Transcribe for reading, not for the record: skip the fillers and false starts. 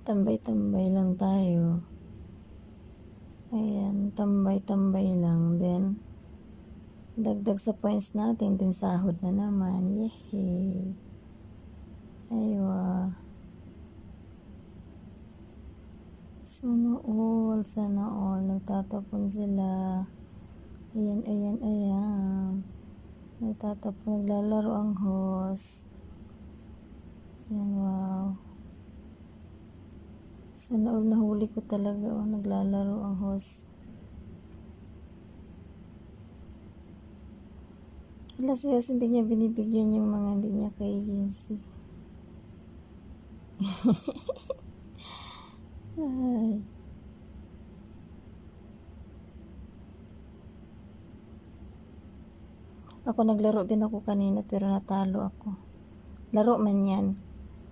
Tambay-tambay lang tayo. Ayan, tambay-tambay lang din. Dagdag sa points natin, din sahod na naman. Yehey! Aywa. Sana all. Nagtatapon sila. Ayan, ayan, ayan. Nagtatapon, naglalaro ang host. Ayan, wow. Sana all, nahuli ko talaga. Oh, naglalaro ang host. Hala, si host hindi niya binibigyan yung mga hindi niya ka-agency. Ay. Ako naglaro din ako kanina pero natalo ako. Laro man yan.